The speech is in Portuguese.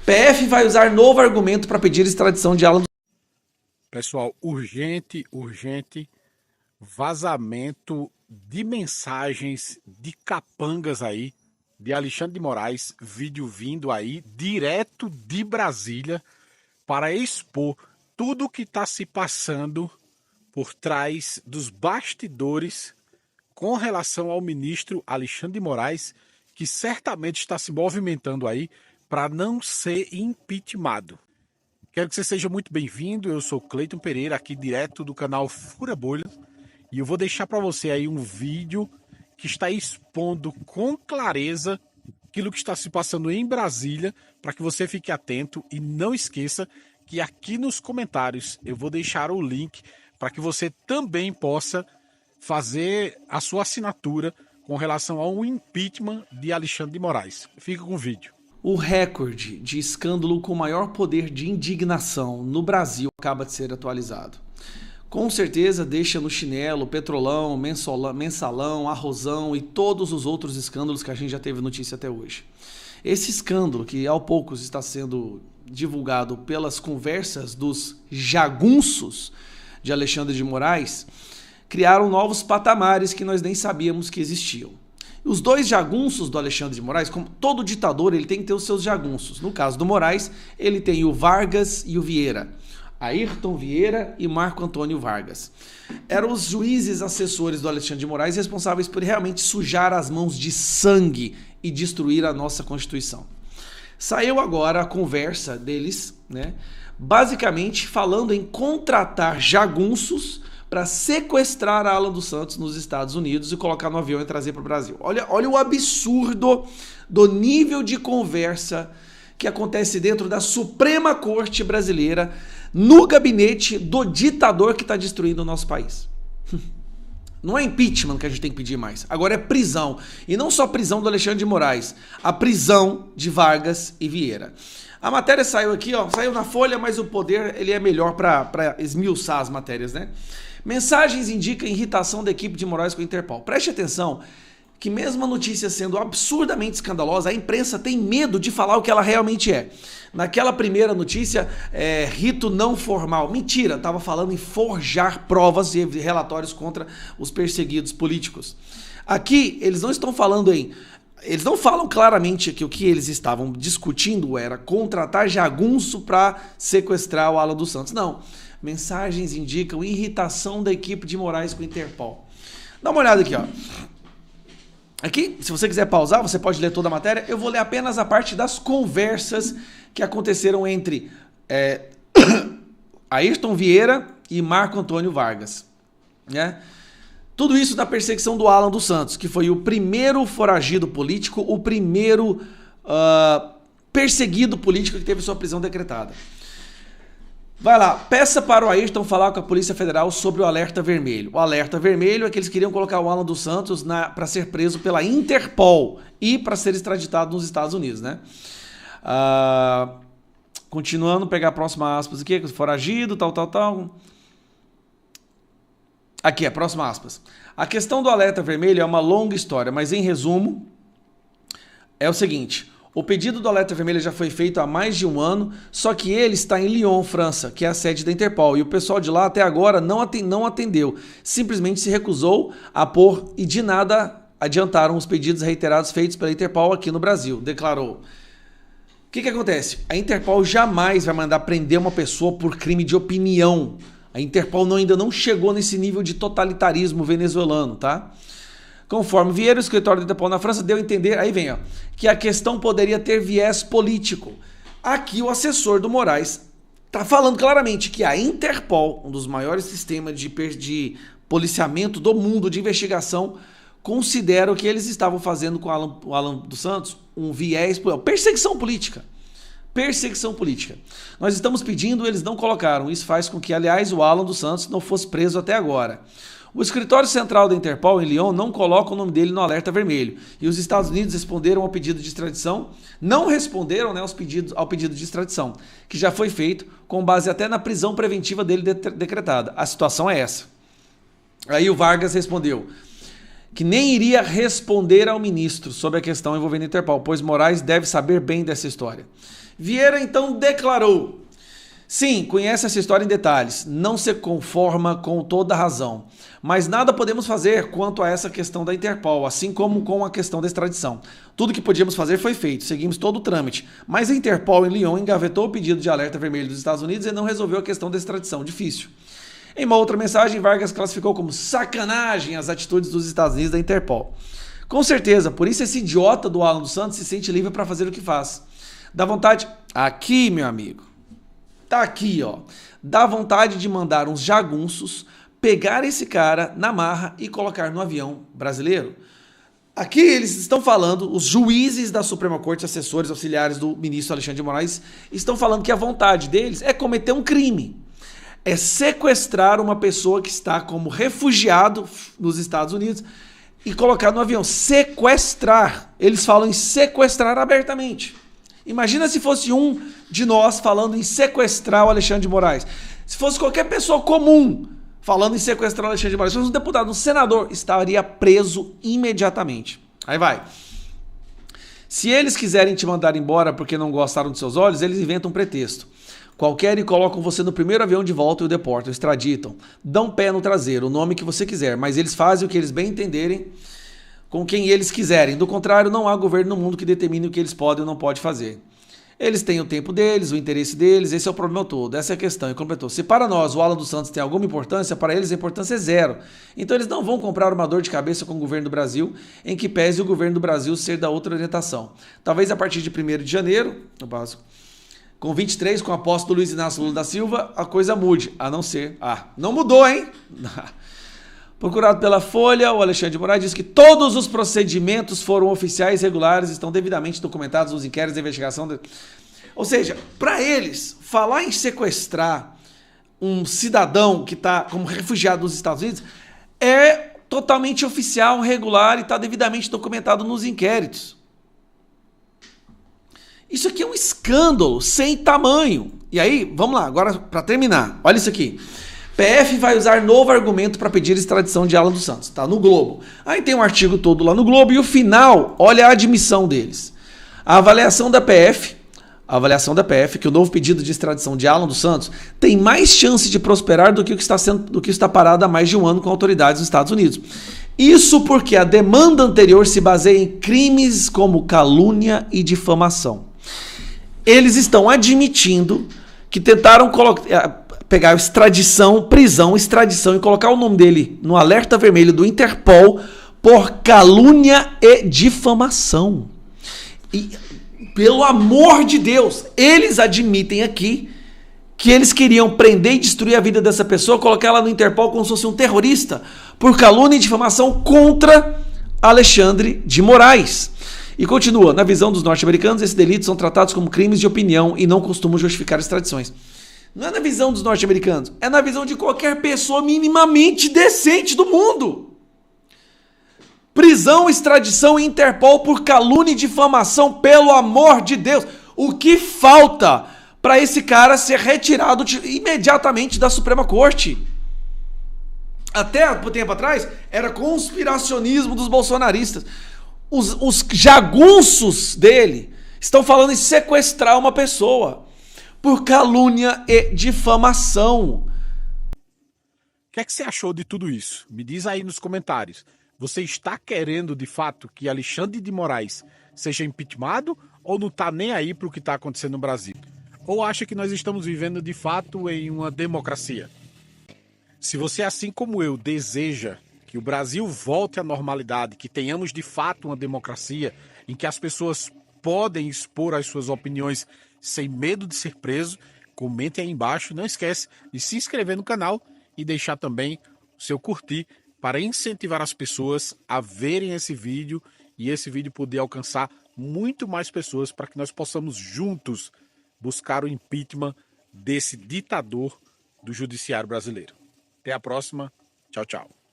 PF vai usar novo argumento para pedir extradição de Alan dos Pessoal, urgente, vazamento de mensagens de capangas aí, de Alexandre de Moraes, vídeo vindo aí, direto de Brasília, para expor tudo o que está se passando por trás dos bastidores com relação ao ministro Alexandre de Moraes, que certamente está se movimentando aí para não ser impeachmentado. Quero que você seja muito bem-vindo, eu sou Cleiton Pereira, aqui direto do canal Fura Bolha, e eu vou deixar para você aí um vídeo que está expondo com clareza aquilo que está se passando em Brasília, para que você fique atento e não esqueça que aqui nos comentários eu vou deixar o link para que você também possa fazer a sua assinatura com relação ao impeachment de Alexandre de Moraes. Fica com o vídeo. O recorde de escândalo com maior poder de indignação no Brasil acaba de ser atualizado. Com certeza deixa no chinelo Petrolão, Mensalão, Arrozão e todos os outros escândalos que a gente já teve notícia até hoje. Esse escândalo, que ao poucos está sendo divulgado pelas conversas dos jagunços de Alexandre de Moraes, criaram novos patamares que nós nem sabíamos que existiam. Os dois jagunços do Alexandre de Moraes, como todo ditador, ele tem que ter os seus jagunços. No caso do Moraes, ele tem o Vargas e o Vieira. Ayrton Vieira e Marco Antônio Vargas. Eram os juízes assessores do Alexandre de Moraes responsáveis por realmente sujar as mãos de sangue e destruir a nossa Constituição. Saiu agora a conversa deles, né, basicamente falando em contratar jagunços para sequestrar a Alan dos Santos nos Estados Unidos e colocar no avião e trazer para o Brasil. Olha o absurdo do nível de conversa que acontece dentro da Suprema Corte Brasileira, no gabinete do ditador que está destruindo o nosso país. Não é impeachment que a gente tem que pedir mais, agora é prisão. E não só prisão do Alexandre de Moraes, a prisão de Vargas e Vieira. A matéria saiu aqui, ó, saiu na Folha, mas o Poder ele é melhor para esmiuçar as matérias, né? Mensagens indicam irritação da equipe de Moraes com a Interpol. Preste atenção que mesmo a notícia sendo absurdamente escandalosa, a imprensa tem medo de falar o que ela realmente é. Naquela primeira notícia, rito não formal. Mentira, estava falando em forjar provas e relatórios contra os perseguidos políticos. Aqui, eles não estão falando em... Eles não falam claramente que o que eles estavam discutindo era contratar jagunço para sequestrar o Alan dos Santos. Não. Mensagens indicam irritação da equipe de Moraes com o Interpol. Dá uma olhada aqui, ó. Aqui, se você quiser pausar, você pode ler toda a matéria. Eu vou ler apenas a parte das conversas que aconteceram entre Ayrton Vieira e Marco Antônio Vargas, né? Tudo isso da perseguição do Alan dos Santos, que foi o primeiro foragido político, o primeiro perseguido político que teve sua prisão decretada. Vai lá, peça para o Ayrton falar com a Polícia Federal sobre o alerta vermelho. O alerta vermelho é que eles queriam colocar o Alan dos Santos para ser preso pela Interpol e para ser extraditado nos Estados Unidos, né? Continuando, pegar a próxima aspas aqui, foragido, tal. Aqui, a próxima aspas. A questão do alerta vermelho é uma longa história, mas em resumo, é o seguinte... O pedido do alerta vermelho já foi feito há mais de um ano, só que ele está em Lyon, França, que é a sede da Interpol, e o pessoal de lá até agora não atendeu, simplesmente se recusou a pôr e de nada adiantaram os pedidos reiterados feitos pela Interpol aqui no Brasil, declarou. O que acontece? A Interpol jamais vai mandar prender uma pessoa por crime de opinião. A Interpol ainda não chegou nesse nível de totalitarismo venezuelano, tá? Conforme Vieira, o escritório da Interpol na França deu a entender, aí vem, ó, que a questão poderia ter viés político. Aqui o assessor do Moraes está falando claramente que a Interpol, um dos maiores sistemas de policiamento do mundo, de investigação, considera o que eles estavam fazendo com o Alan dos Santos um viés, perseguição política. Perseguição política. Nós estamos pedindo, eles não colocaram. Isso faz com que, aliás, o Alan dos Santos não fosse preso até agora. O escritório central da Interpol em Lyon não coloca o nome dele no alerta vermelho. E os Estados Unidos responderam ao pedido de extradição, não responderam, né, ao pedido de extradição, que já foi feito com base até na prisão preventiva dele decretada. A situação é essa. Aí o Vargas respondeu: que nem iria responder ao ministro sobre a questão envolvendo a Interpol, pois Moraes deve saber bem dessa história. Vieira então declarou: sim, conhece essa história em detalhes, não se conforma com toda a razão, mas nada podemos fazer quanto a essa questão da Interpol, assim como com a questão da extradição. Tudo que podíamos fazer foi feito, seguimos todo o trâmite, mas a Interpol em Lyon engavetou o pedido de alerta vermelho dos Estados Unidos e não resolveu a questão da extradição, difícil. Em uma outra mensagem, Vargas classificou como sacanagem as atitudes dos Estados Unidos da Interpol. Com certeza, por isso esse idiota do Alan dos Santos se sente livre para fazer o que faz. Dá vontade... Aqui, meu amigo. Tá aqui, ó. Dá vontade de mandar uns jagunços, pegar esse cara na marra e colocar no avião brasileiro. Aqui eles estão falando, os juízes da Suprema Corte, assessores auxiliares do ministro Alexandre de Moraes, estão falando que a vontade deles é cometer um crime. É sequestrar uma pessoa que está como refugiado nos Estados Unidos e colocar no avião. Sequestrar. Eles falam em sequestrar abertamente. Imagina se fosse um de nós falando em sequestrar o Alexandre de Moraes. Se fosse qualquer pessoa comum falando em sequestrar o Alexandre de Moraes, se fosse um deputado, um senador, estaria preso imediatamente. Aí vai. Se eles quiserem te mandar embora porque não gostaram dos seus olhos, eles inventam um pretexto. Qualquer e colocam você no primeiro avião de volta e o deportam, extraditam. Dão pé no traseiro, o nome que você quiser, mas eles fazem o que eles bem entenderem com quem eles quiserem. Do contrário, não há governo no mundo que determine o que eles podem ou não podem fazer. Eles têm o tempo deles, o interesse deles, esse é o problema todo, essa é a questão. E completou: se para nós o Alan dos Santos tem alguma importância, para eles a importância é zero. Então eles não vão comprar uma dor de cabeça com o governo do Brasil, em que pese o governo do Brasil ser da outra orientação. Talvez a partir de 1º de janeiro, no básico, com 23, com a posse do Luiz Inácio Lula da Silva, a coisa mude, a não ser... não mudou, hein? Procurado pela Folha, o Alexandre de Moraes diz que todos os procedimentos foram oficiais, regulares, estão devidamente documentados nos inquéritos de investigação. Ou seja, para eles, falar em sequestrar um cidadão que está como refugiado nos Estados Unidos é totalmente oficial, regular e está devidamente documentado nos inquéritos. Isso aqui é um escândalo sem tamanho. E aí, vamos lá, agora para terminar. Olha isso aqui. PF vai usar novo argumento para pedir extradição de Alan dos Santos. Tá no Globo. Aí tem um artigo todo lá no Globo e o final, olha a admissão deles. A avaliação da PF, que o novo pedido de extradição de Alan dos Santos tem mais chance de prosperar do que o que está parado há mais de um ano com autoridades dos Estados Unidos. Isso porque a demanda anterior se baseia em crimes como calúnia e difamação. Eles estão admitindo que tentaram pegar extradição, prisão, extradição e colocar o nome dele no alerta vermelho do Interpol por calúnia e difamação. E, pelo amor de Deus, eles admitem aqui que eles queriam prender e destruir a vida dessa pessoa, colocar ela no Interpol como se fosse um terrorista, por calúnia e difamação contra Alexandre de Moraes. E continua: na visão dos norte-americanos, esses delitos são tratados como crimes de opinião e não costumam justificar extradições. Não é na visão dos norte-americanos, é na visão de qualquer pessoa minimamente decente do mundo. Prisão, extradição e Interpol por calúnia e difamação, pelo amor de Deus. O que falta para esse cara ser retirado imediatamente da Suprema Corte? Até um tempo atrás, era conspiracionismo dos bolsonaristas. Os jagunços dele estão falando em sequestrar uma pessoa por calúnia e difamação. O que é que você achou de tudo isso? Me diz aí nos comentários. Você está querendo, de fato, que Alexandre de Moraes seja impeachmentado ou não está nem aí para o que está acontecendo no Brasil? Ou acha que nós estamos vivendo, de fato, em uma democracia? Se você, assim como eu, deseja que o Brasil volte à normalidade, que tenhamos, de fato, uma democracia em que as pessoas podem expor as suas opiniões sem medo de ser preso, comente aí embaixo. Não esquece de se inscrever no canal e deixar também o seu curtir para incentivar as pessoas a verem esse vídeo e esse vídeo poder alcançar muito mais pessoas para que nós possamos juntos buscar o impeachment desse ditador do judiciário brasileiro. Até a próxima. Tchau, tchau.